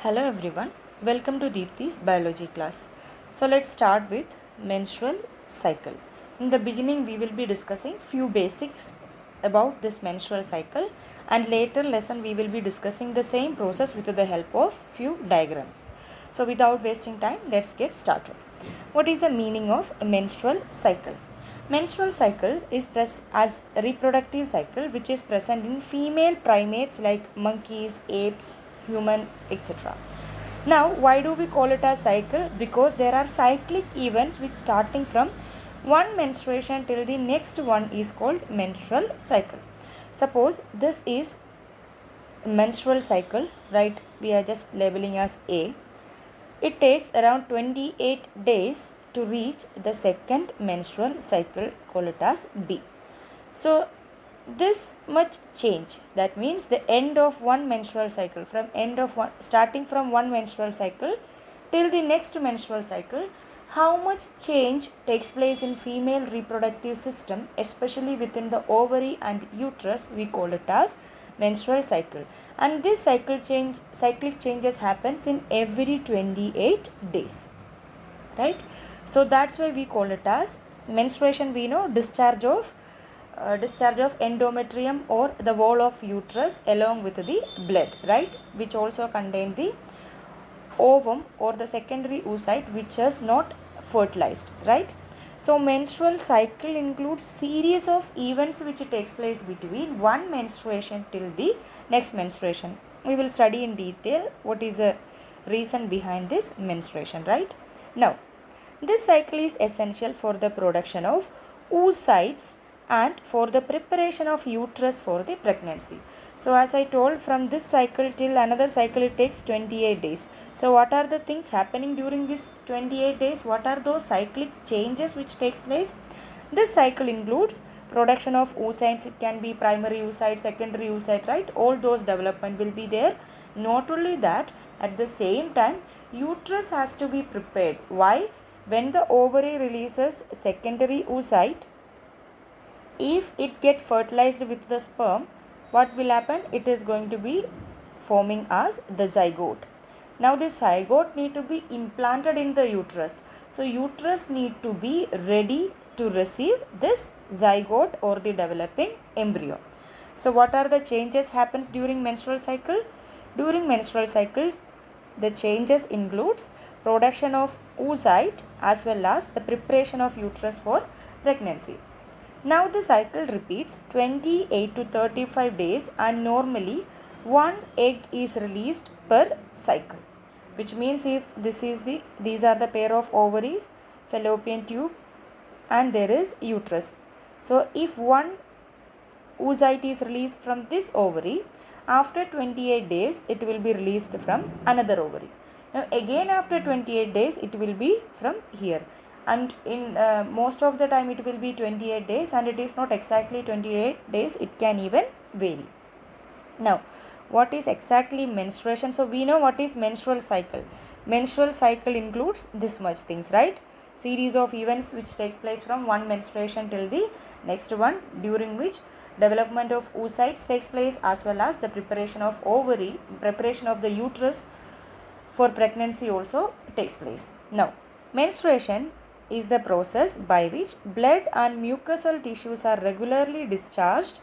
Hello everyone, welcome to Deepti's biology class. So let's start with menstrual cycle. In the beginning we will be discussing few basics about this menstrual cycle, and later lesson we will be discussing the same process with the help of few diagrams. So without wasting time, let's get started. What is the meaning of a menstrual cycle? Menstrual cycle is as a reproductive cycle which is present in female primates like monkeys, apes, human, etc. Now, why do we call it a cycle? Because there are cyclic events which starting from one menstruation till the next one is called menstrual cycle. Suppose this is menstrual cycle, right? We are just labeling as A. It takes around 28 days to reach the second menstrual cycle, call it as B. So this much change, that means the end of one menstrual cycle, starting from one menstrual cycle till the next menstrual cycle, how much change takes place in female reproductive system, especially within the ovary and uterus, we call it as menstrual cycle. And this cyclic changes happens in every 28 days, right? So that's why we call it as menstruation. We know discharge of endometrium or the wall of uterus along with the blood, right, which also contain the ovum or the secondary oocyte which is not fertilized, right? So menstrual cycle includes series of events which takes place between one menstruation till the next menstruation. We will study in detail what is the reason behind this menstruation, right? Now, this cycle is essential for the production of oocytes and for the preparation of uterus for the pregnancy. So as I told, from this cycle till another cycle it takes 28 days. So what are the things happening during this 28 days? What are those cyclic changes which takes place? This cycle includes production of oocytes. It can be primary oocyte, secondary oocyte, right? All those development will be there. Not only that, at the same time uterus has to be prepared. Why? When the ovary releases secondary oocyte, if it get fertilized with the sperm, what will happen? It is going to be forming as the zygote. Now this zygote need to be implanted in the uterus. So uterus need to be ready to receive this zygote or the developing embryo. So what are the changes happens during menstrual cycle? During menstrual cycle, the changes includes production of oocyte as well as the preparation of uterus for pregnancy. Now the cycle repeats 28 to 35 days, and normally one egg is released per cycle, which means if these are the pair of ovaries, fallopian tube, and there is uterus. So if one oocyte is released from this ovary, after 28 days it will be released from another ovary. Now again after 28 days it will be from here, and in most of the time it will be 28 days, and it is not exactly 28 days, it can even vary. Now what is exactly menstruation? So we know what is menstrual cycle. Menstrual cycle includes this much things, right? Series of events which takes place from one menstruation till the next one, during which development of oocytes takes place as well as the preparation of the uterus for pregnancy also takes place. Now menstruation is the process by which blood and mucosal tissues are regularly discharged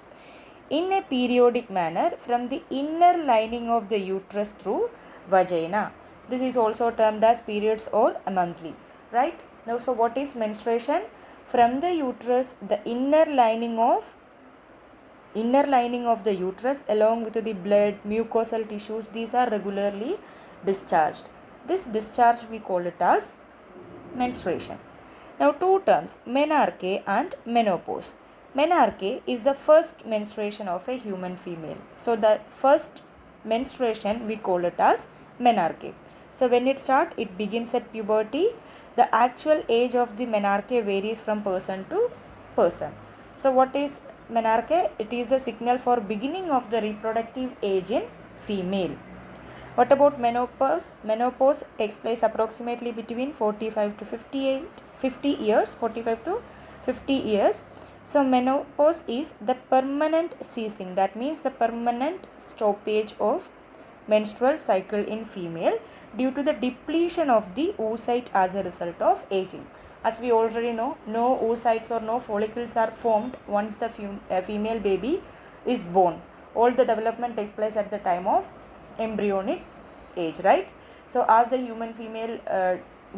in a periodic manner from the inner lining of the uterus through vagina. This is also termed as periods or monthly, right? Now, so what is menstruation? From the uterus, the inner lining of the uterus along with the blood, mucosal tissues, these are regularly discharged. This discharge we call it as menstruation. Now two terms, menarche and menopause. Menarche is the first menstruation of a human female. So the first menstruation we call it as menarche. So when it starts, it begins at puberty. The actual age of the menarche varies from person to person. So what is menarche? It is the signal for beginning of the reproductive age in female. What about menopause? Menopause takes place approximately between 45 to 50 years, 45 to 50 years. So menopause is the permanent ceasing, that means the permanent stoppage of menstrual cycle in female due to the depletion of the oocyte as a result of aging. As we already know, no oocytes or no follicles are formed once the female baby is born. All the development takes place at the time of embryonic age, right? So as the human female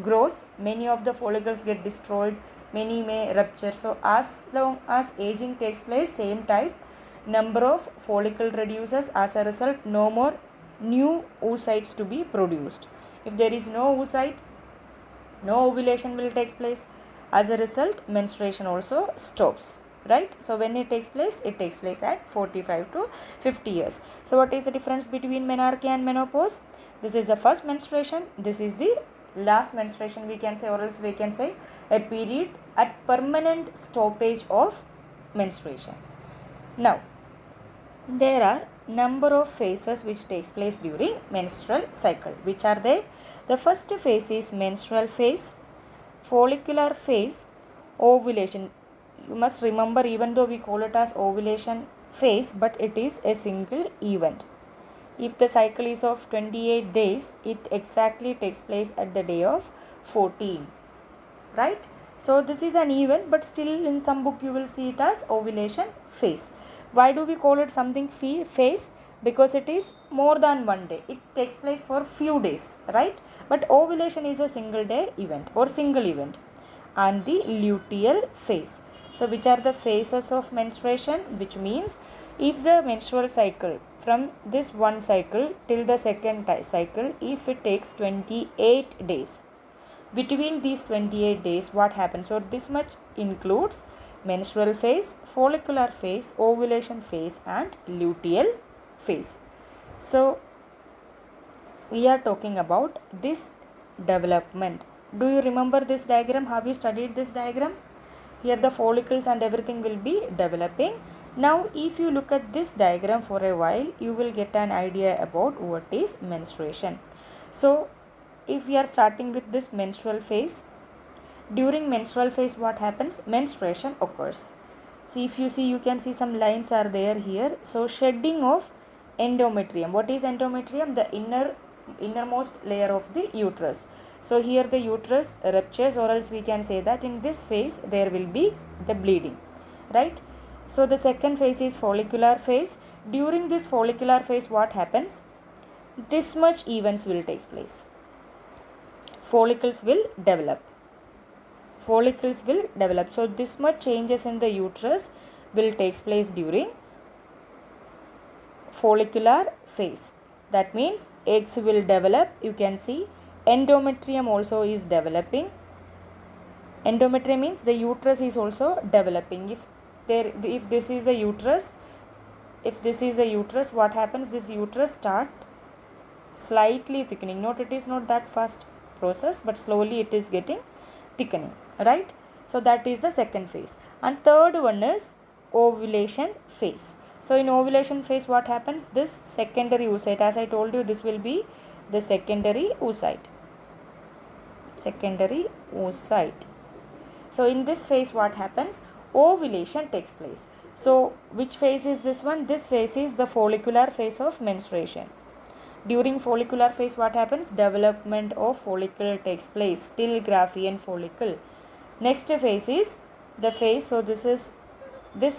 grows, many of the follicles get destroyed, many may rupture. So as long as aging takes place, same type, number of follicle reduces. As a result, no more new oocytes to be produced. If there is no oocyte, no ovulation will take place. As a result, menstruation also stops, right? So when it takes place at 45 to 50 years. So what is the difference between menarche and menopause? This is the first menstruation, this is the last menstruation, we can say, or else we can say a period at permanent stoppage of menstruation. Now there are number of phases which takes place during menstrual cycle. Which are they? The first phase is menstrual phase, follicular phase, ovulation. You must remember, even though we call it as ovulation phase, but it is a single event. If the cycle is of 28 days, it exactly takes place at the day of 14, right? So this is an event, but still in some book you will see it as ovulation phase. Why do we call it something phase? Because it is more than one day. It takes place for few days, right? But ovulation is a single day event or single event. And the luteal phase. So which are the phases of menstruation? Which means if the menstrual cycle from this one cycle till the second cycle, if it takes 28 days, between these 28 days what happens? So this much includes menstrual phase, follicular phase, ovulation phase and luteal phase. So we are talking about this development. Do you remember this diagram? Have you studied this diagram? Here the follicles and everything will be developing. Now if you look at this diagram for a while, you will get an idea about what is menstruation. So if we are starting with this menstrual phase, during menstrual phase what happens? Menstruation occurs. See, if you see, you can see some lines are there here. So shedding of endometrium. What is endometrium? The innermost layer of the uterus. So here the uterus ruptures, or else we can say that in this phase there will be the bleeding, right? So the second phase is follicular phase. During this follicular phase what happens? This much events will take place. Follicles will develop. So this much changes in the uterus will take place during follicular phase. That means eggs will develop. You can see endometrium also is developing. Endometrium means the uterus is also developing. If this is the uterus, what happens? This uterus start slightly thickening. Note, it is not that fast process, but slowly it is getting thickening, right? So that is the second phase. And third one is ovulation phase. So in ovulation phase what happens? This secondary oocyte, as I told you, this will be the secondary oocyte. So in this phase what happens? Ovulation takes place. So which phase is this one? This phase is the follicular phase of menstruation. During follicular phase what happens? Development of follicle takes place till Graafian follicle. Next phase is the phase, so this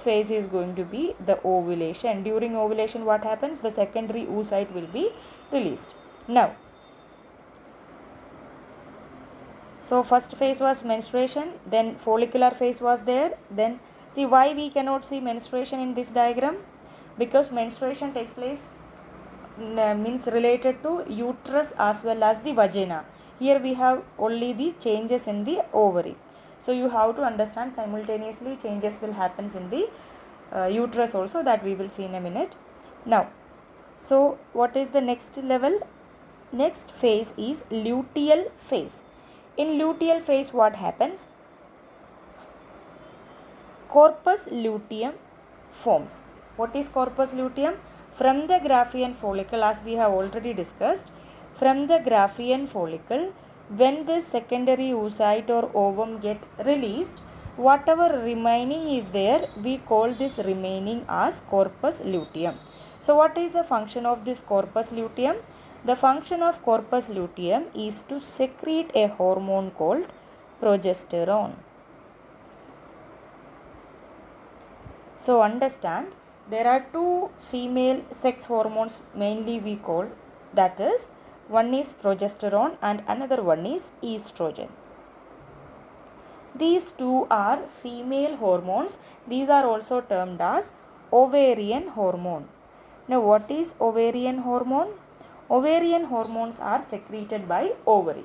phase is going to be the ovulation. During ovulation what happens? The secondary oocyte will be released. Now, so first phase was menstruation, then follicular phase was there. Then see, why we cannot see menstruation in this diagram? Because menstruation takes place means related to uterus as well as the vagina. Here we have only the changes in the ovary. So you have to understand simultaneously changes will happen in the uterus also, that we will see in a minute. Now, so what is the next level? Next phase is luteal phase. In luteal phase what happens? Corpus luteum forms. What is corpus luteum? From the Graafian follicle, as we have already discussed, from the Graafian follicle, when the secondary oocyte or ovum get released, whatever remaining is there, we call this remaining as corpus luteum. So what is the function of this corpus luteum? The function of corpus luteum is to secrete a hormone called progesterone. So understand, there are two female sex hormones mainly we call, that is, one is progesterone and another one is estrogen. These two are female hormones. These are also termed as ovarian hormone. Now what is ovarian hormone? Ovarian hormones are secreted by ovary.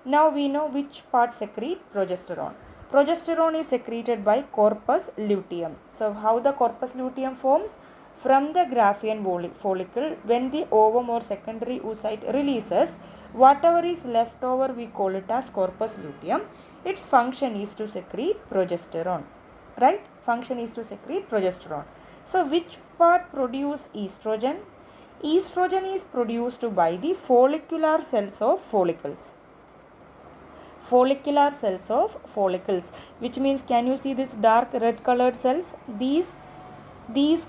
Now we know which part secrete progesterone. Progesterone is secreted by corpus luteum. So how the corpus luteum forms? From the Graafian follicle, when the ovum or secondary oocyte releases, whatever is left over we call it as corpus luteum. Its function is to secrete progesterone. Right? Function is to secrete progesterone. So which part produce estrogen? Estrogen is produced by the follicular cells of follicles. Follicular cells of follicles, which means, can you see this dark red colored cells? These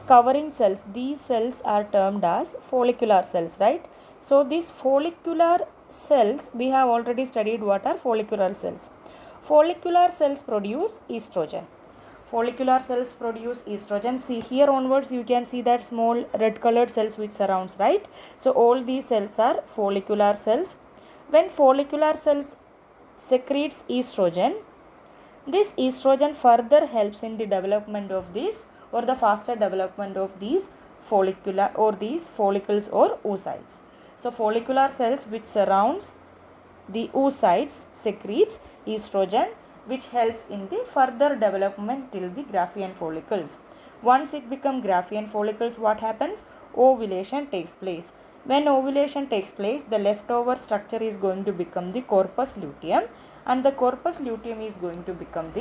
covering cells, these cells are termed as follicular cells, right? So these follicular cells, we have already studied what are follicular cells. Follicular cells produce estrogen. Follicular cells produce estrogen. See, here onwards you can see that small red colored cells which surrounds, right? So all these cells are follicular cells. When follicular cells secretes estrogen, this estrogen further helps in the development of these, or the faster development of these follicular or these follicles or oocytes. So follicular cells which surrounds the oocytes secretes estrogen, which helps in the further development till the Graafian follicles. Once it becomes Graafian follicles, what happens? Ovulation takes place. When ovulation takes place, the leftover structure is going to become the corpus luteum, and the corpus luteum is going to become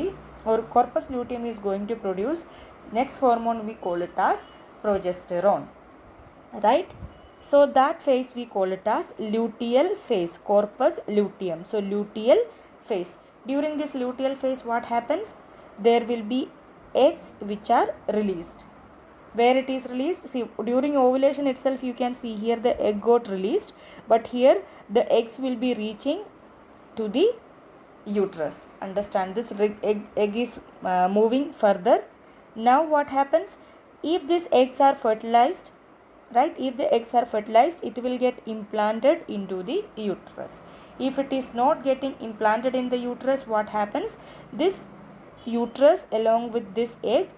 corpus luteum is going to produce next hormone, we call it as progesterone, right? So that phase we call it as luteal phase, corpus luteum. So luteal phase. During this luteal phase, what happens? There will be eggs which are released. Where it is released? See, during ovulation itself you can see here the egg got released, but here the eggs will be reaching to the uterus. Understand, this egg is moving further. Now what happens? If these eggs are fertilized, right, if the eggs are fertilized, it will get implanted into the uterus. If it is not getting implanted in the uterus, what happens? This uterus along with this egg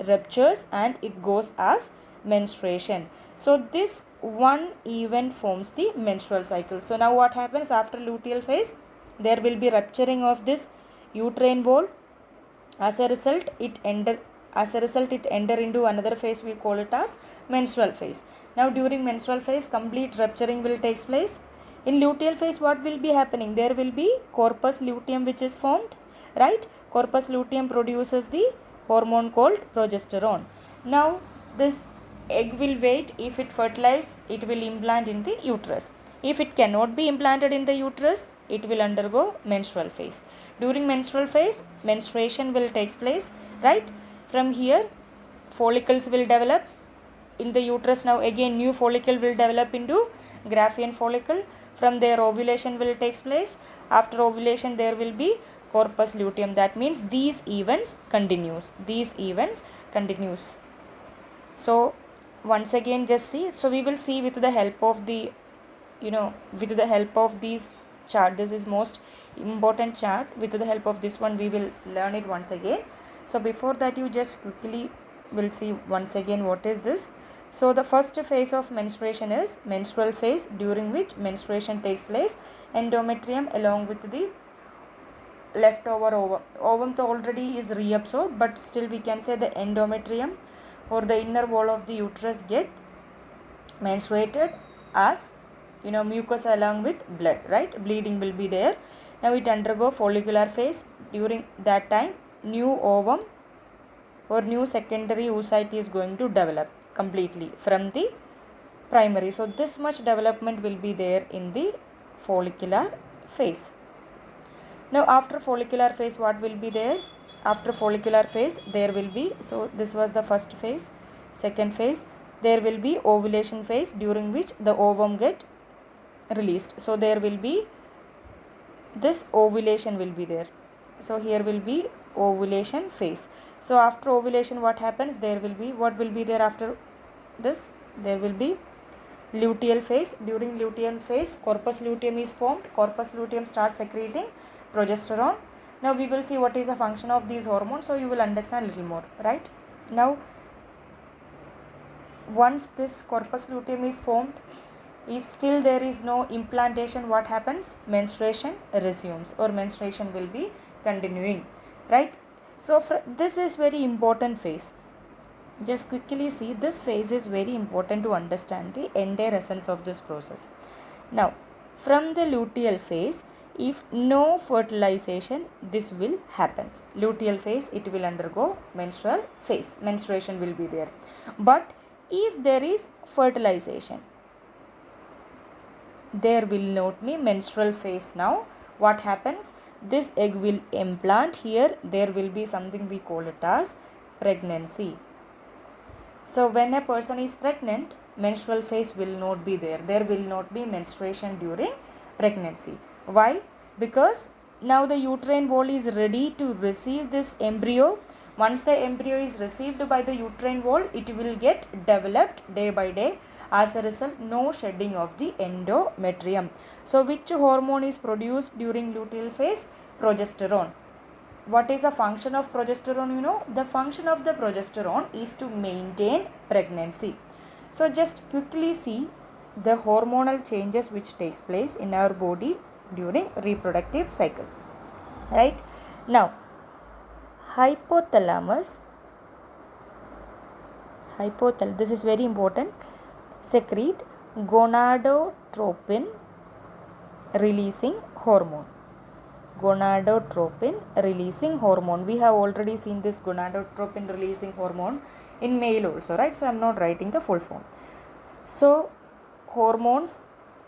ruptures and it goes as menstruation. So this one event forms the menstrual cycle. So now what happens after luteal phase? There will be rupturing of this uterine wall. As a result, it enter into another phase, we call it as menstrual phase. Now during menstrual phase, complete rupturing will take place. In luteal phase, what will be happening? There will be corpus luteum which is formed, right? Corpus luteum produces the hormone called progesterone. Now this egg will wait. If it fertilizes, it will implant in the uterus. If it cannot be implanted in the uterus, it will undergo menstrual phase. During menstrual phase, menstruation will take place, right? From here, follicles will develop in the uterus. Now again new follicle will develop into Graafian follicle. From there ovulation will take place. After ovulation there will be corpus luteum. That means these events continues. So once again just see. So we will see with the help of the these chart. This is most important chart. With the help of this one we will learn it once again. So before that, you just quickly will see once again what is this. So the first phase of menstruation is menstrual phase, during which menstruation takes place. Endometrium along with the leftover ovum already is reabsorbed, but still we can say the endometrium or the inner wall of the uterus get menstruated as mucosa along with blood, right? Bleeding will be there. Now it undergo follicular phase. During that time, new ovum or new secondary oocyte is going to develop completely from the primary. So this much development will be there in the follicular phase. Now after follicular phase, what will be there? After follicular phase there will be, so this was the first phase, second phase, there will be ovulation phase during which the ovum get released. So there will be this ovulation will be there. So here will be ovulation phase. So after ovulation what happens? There will be, what will be there after this? There will be luteal phase. During luteal phase, corpus luteum is formed. Corpus luteum starts secreting progesterone. Now we will see what is the function of these hormones, so you will understand little more, right? Now once this corpus luteum is formed, if still there is no implantation, what happens? Menstruation resumes, or menstruation will be continuing, right? So this is very important phase. Just quickly see, this phase is very important to understand the entire essence of this process. Now from the luteal phase, if no fertilization, this will happens. Luteal phase, it will undergo menstrual phase. Menstruation will be there. But if there is fertilization, there will not be menstrual phase. Now what happens? This egg will implant here. There will be something we call it as pregnancy. So when a person is pregnant, menstrual phase will not be there. There will not be menstruation during pregnancy. Why? Because now the uterine wall is ready to receive this embryo. Once the embryo is received by the uterine wall, it will get developed day by day. As a result, no shedding of the endometrium. So which hormone is produced during luteal phase? Progesterone. What is the function of progesterone? You know, the function of the progesterone is to maintain pregnancy. So just quickly see the hormonal changes which takes place in our body during reproductive cycle, right? Now hypothalamus, this is very important, secrete gonadotropin releasing hormone. Gonadotropin releasing hormone. We have already seen this gonadotropin releasing hormone in male also, right? So I am not writing the full form. So hormones,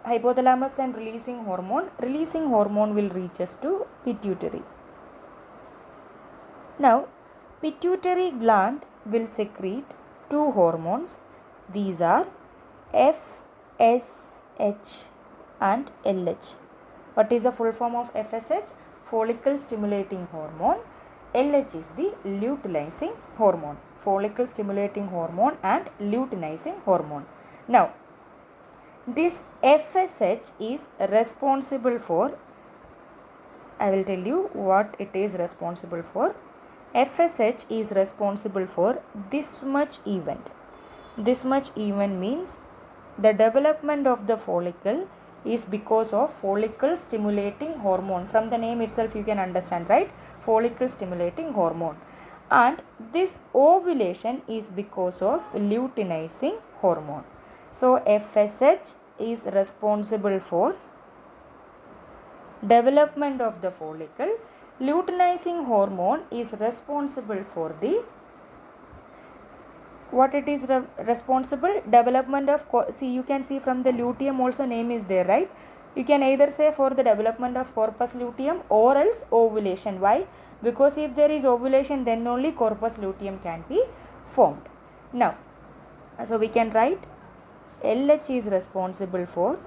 hypothalamus and releasing hormone will reach us to pituitary. Now pituitary gland will secrete two hormones. These are FSH and LH. What is the full form of FSH? Follicle stimulating hormone. LH is the luteinizing hormone. Follicle stimulating hormone and luteinizing hormone. Now this FSH is responsible for, I will tell you what it is responsible for. FSH is responsible for this much event. This much event means the development of the follicle is because of follicle stimulating hormone. From the name itself you can understand, right? Follicle stimulating hormone. And this ovulation is because of luteinizing hormone. So FSH is responsible for development of the follicle. Luteinizing hormone is responsible for the, what it is responsible? Development of, see, you can see from the luteum also name is there, right? You can either say for the development of corpus luteum or else ovulation. Why? Because if there is ovulation, then only corpus luteum can be formed. Now, so we can write LH is responsible for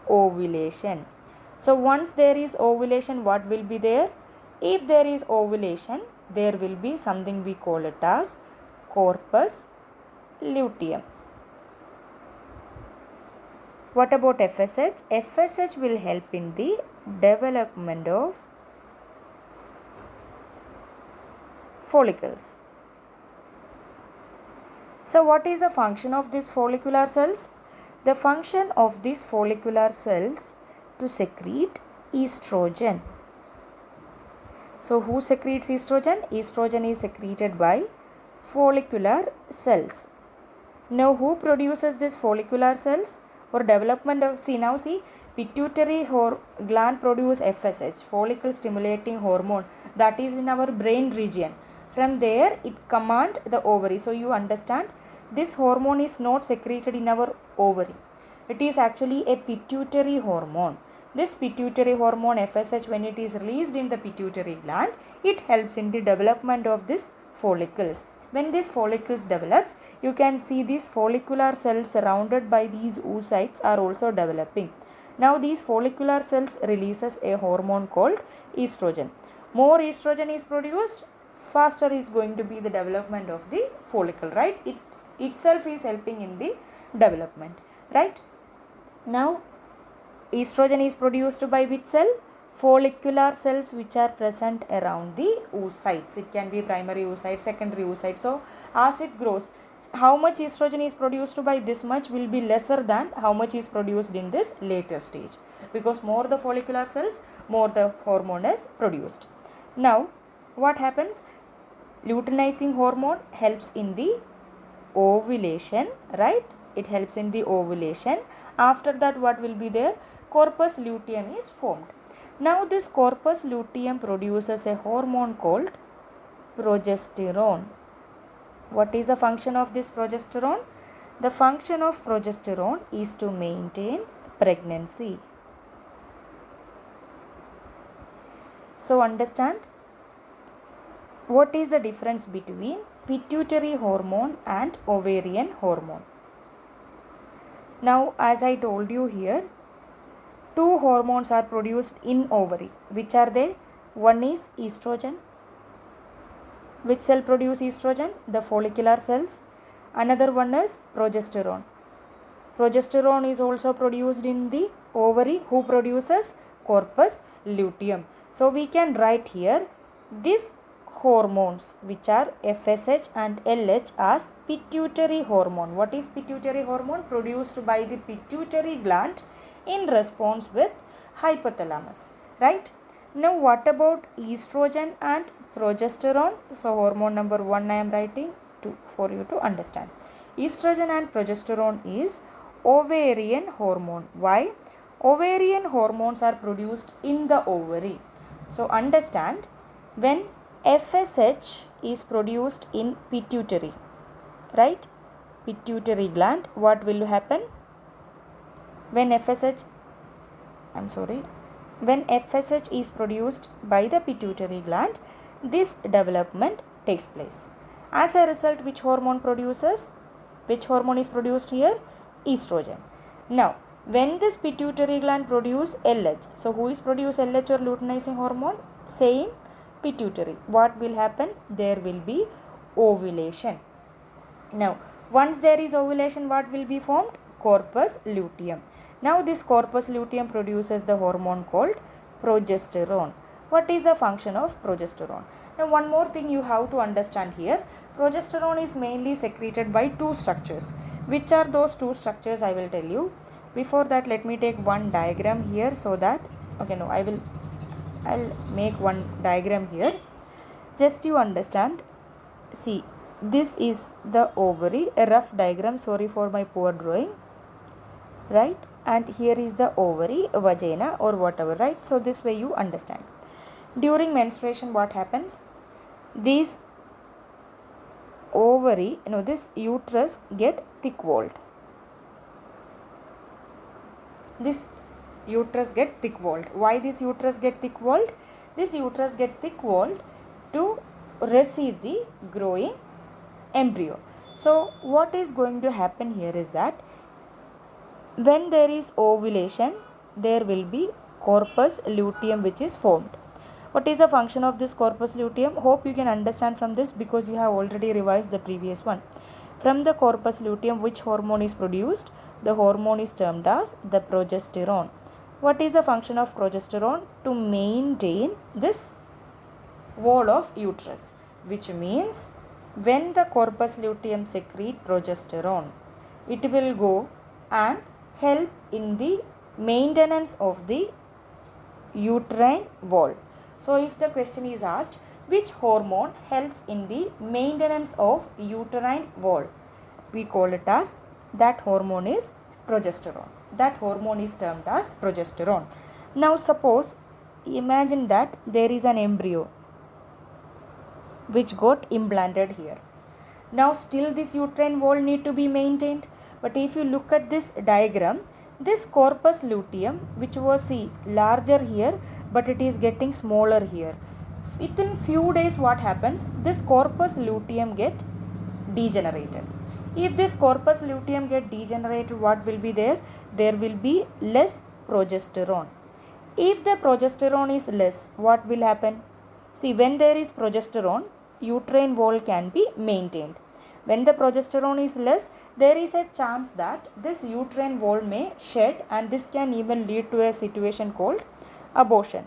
ovulation. So once there is ovulation, what will be there? If there is ovulation, there will be something we call it as corpus luteum. What about FSH? FSH will help in the development of follicles. So what is the function of these follicular cells? The function of these follicular cells to secrete estrogen. So who secretes estrogen? Estrogen is secreted by follicular cells. Now who produces these follicular cells or development of, see pituitary gland produce FSH, follicle stimulating hormone, that is in our brain region. From there it command the ovary. So you understand, this hormone is not secreted in our ovary. It is actually a pituitary hormone. This pituitary hormone FSH, when it is released in the pituitary gland, it helps in the development of these follicles. When these follicles develops, you can see these follicular cells surrounded by these oocytes are also developing. Now these follicular cells releases a hormone called estrogen. More estrogen is produced, faster is going to be the development of the follicle, right? It itself is helping in the development, right? Now estrogen is produced by which cell? Follicular cells which are present around the oocytes. It can be primary oocyte, secondary oocyte. So as it grows, how much estrogen is produced by this much will be lesser than how much is produced in this later stage, because more the follicular cells, more the hormone is produced. Now what happens? Luteinizing hormone helps in the ovulation, right? It helps in the ovulation. After that, what will be there? Corpus luteum is formed. Now this corpus luteum produces a hormone called progesterone. What is the function of this progesterone? The function of progesterone is to maintain pregnancy. So understand, what is the difference between pituitary hormone and ovarian hormone? Now as I told you here, two hormones are produced in ovary. Which are they? One is estrogen. Which cell produce estrogen? The follicular cells. Another one is progesterone. Progesterone is also produced in the ovary. Who produces? Corpus luteum. So we can write here these hormones which are FSH and LH as pituitary hormone. What is pituitary hormone? Produced by the pituitary gland in response with hypothalamus, right? Now what about estrogen and progesterone? So hormone number 1 I am writing for you to understand. Estrogen and progesterone is ovarian hormone. Why? Ovarian hormones are produced in the ovary. So understand, when FSH is produced in pituitary, right? Pituitary gland, what will happen? When FSH is produced by the pituitary gland, this development takes place. As a result, which hormone produces? Which hormone is produced here? Estrogen. Now, when this pituitary gland produce LH, so who is produce LH or luteinizing hormone? Same pituitary. What will happen? There will be ovulation. Now, once there is ovulation, what will be formed? Corpus luteum. Now this corpus luteum produces the hormone called progesterone. What is the function of progesterone? Now one more thing you have to understand here. Progesterone is mainly secreted by two structures. Which are those two structures? I will tell you. Before that, let me take one diagram here so that, I'll make one diagram here. Just you understand. See, this is the ovary, a rough diagram, sorry for my poor drawing, right? And here is the ovary, vagina or whatever, right? So this way you understand. During menstruation, what happens? This uterus get thick walled. This uterus get thick walled. Why this uterus get thick walled? This uterus get thick walled to receive the growing embryo. So what is going to happen here is that when there is ovulation, there will be corpus luteum which is formed. What is the function of this corpus luteum? Hope you can understand from this because you have already revised the previous one. From the corpus luteum, which hormone is produced? The hormone is termed as the progesterone. What is the function of progesterone? To maintain this wall of uterus, which means when the corpus luteum secrete progesterone, it will go and help in the maintenance of the uterine wall. So if the question is asked, which hormone helps in the maintenance of uterine wall, we call it as, that hormone is progesterone. That hormone is termed as progesterone. Now suppose, imagine that there is an embryo which got implanted here. Now still this uterine wall need to be maintained. But if you look at this diagram, this corpus luteum, which was larger here, but it is getting smaller here. Within few days, what happens? This corpus luteum get degenerated. If this corpus luteum get degenerated, what will be there? There will be less progesterone. If the progesterone is less, what will happen? See, when there is progesterone, uterine wall can be maintained. When the progesterone is less, there is a chance that this uterine wall may shed, and this can even lead to a situation called abortion.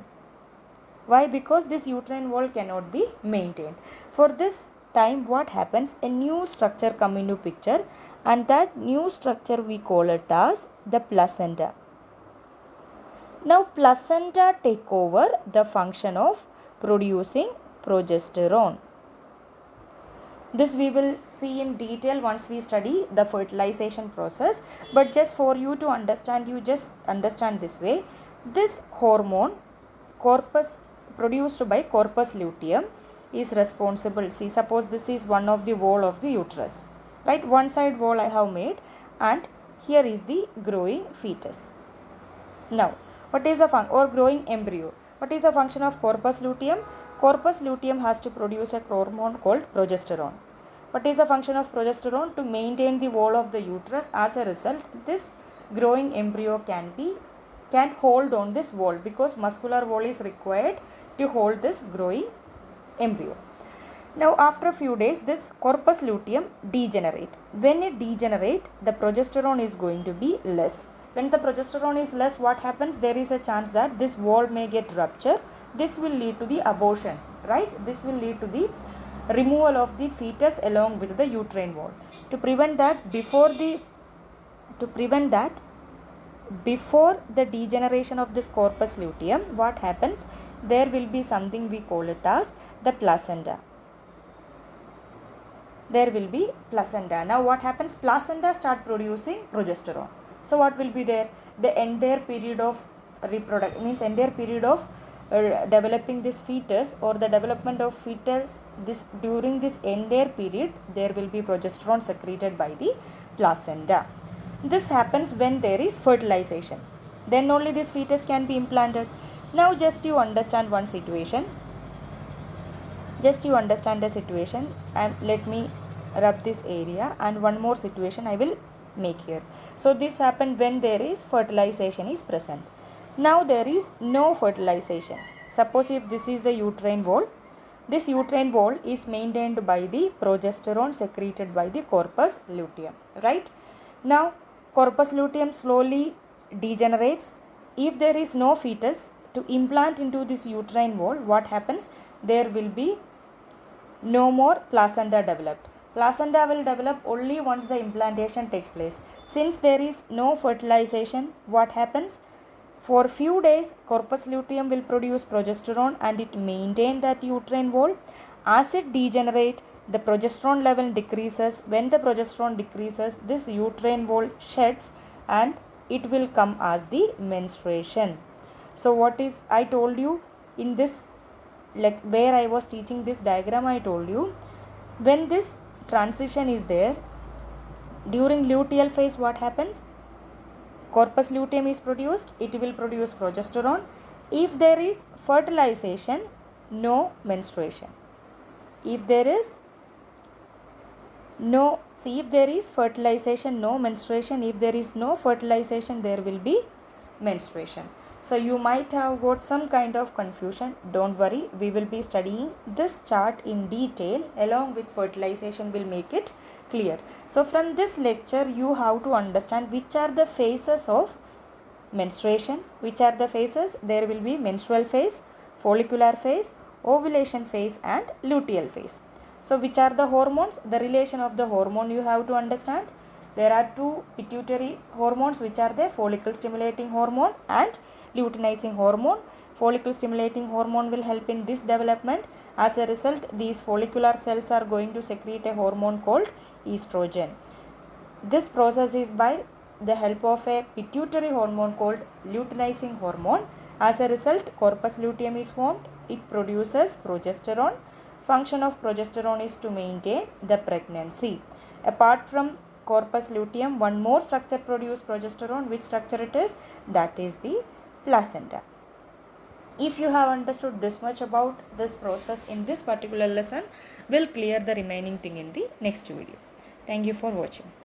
Why? Because this uterine wall cannot be maintained. For this time, what happens? A new structure come into picture, and that new structure we call it as the placenta. Now placenta take over the function of producing progesterone. This we will see in detail once we study the fertilization process, but just for you to understand, you just understand this way. This hormone corpus produced by corpus luteum is responsible. See, suppose this is one of the wall of the uterus, right? One side wall I have made, and here is the growing fetus. Now, what is a growing embryo? What is the function of corpus luteum? Corpus luteum has to produce a hormone called progesterone. What is the function of progesterone? To maintain the wall of the uterus. As a result, this growing embryo can hold on this wall, because muscular wall is required to hold this growing embryo. Now after a few days, this corpus luteum degenerate. When it degenerate, the progesterone is going to be less. When the progesterone is less, what happens? There is a chance that this wall may get ruptured. This will lead to the abortion, right? This will lead to the removal of the fetus along with the uterine wall. To prevent that, before the degeneration of this corpus luteum, what happens? There will be something we call it as the placenta. There will be placenta. Now what happens? Placenta start producing progesterone. So what will be there? The entire period of developing this fetus, or the development of fetus, during this entire period, there will be progesterone secreted by the placenta. This happens when there is fertilization. Then only this fetus can be implanted. Now just you understand one situation. Just you understand the situation, and let me rub this area, and one more situation I will make here. So this happened when there is fertilization is present. Now there is no fertilization. Suppose if this is the uterine wall, this uterine wall is maintained by the progesterone secreted by the corpus luteum, right? Now corpus luteum slowly degenerates. If there is no fetus to implant into this uterine wall, what happens? There will be no more placenta developed. Placenta will develop only once the implantation takes place. Since there is no fertilization, what happens? For few days, corpus luteum will produce progesterone, and it maintain that uterine wall. As it degenerates, the progesterone level decreases. When the progesterone decreases, this uterine wall sheds, and it will come as the menstruation. So what is, I told you in this, like where I was teaching this diagram, I told you, when this transition is there, during luteal phase, what happens? Corpus luteum is produced, it will produce progesterone. If there is fertilization, no menstruation. If there is fertilization, no menstruation. If there is no fertilization, there will be menstruation. So you might have got some kind of confusion. Don't worry, we will be studying this chart in detail along with fertilization, will make it clear. So from this lecture, you have to understand which are the phases of menstruation. Which are the phases? There will be menstrual phase, follicular phase, ovulation phase, and luteal phase. So which are the hormones? The relation of the hormone you have to understand. There are two pituitary hormones, which are the follicle stimulating hormone and luteinizing hormone. Follicle stimulating hormone will help in this development. As a result, these follicular cells are going to secrete a hormone called estrogen. This process is by the help of a pituitary hormone called luteinizing hormone. As a result, corpus luteum is formed. It produces progesterone. Function of progesterone is to maintain the pregnancy. Apart from corpus luteum, one more structure produces progesterone. Which structure it is? That is the placenta. If you have understood this much about this process in this particular lesson, we'll clear the remaining thing in the next video. Thank you for watching.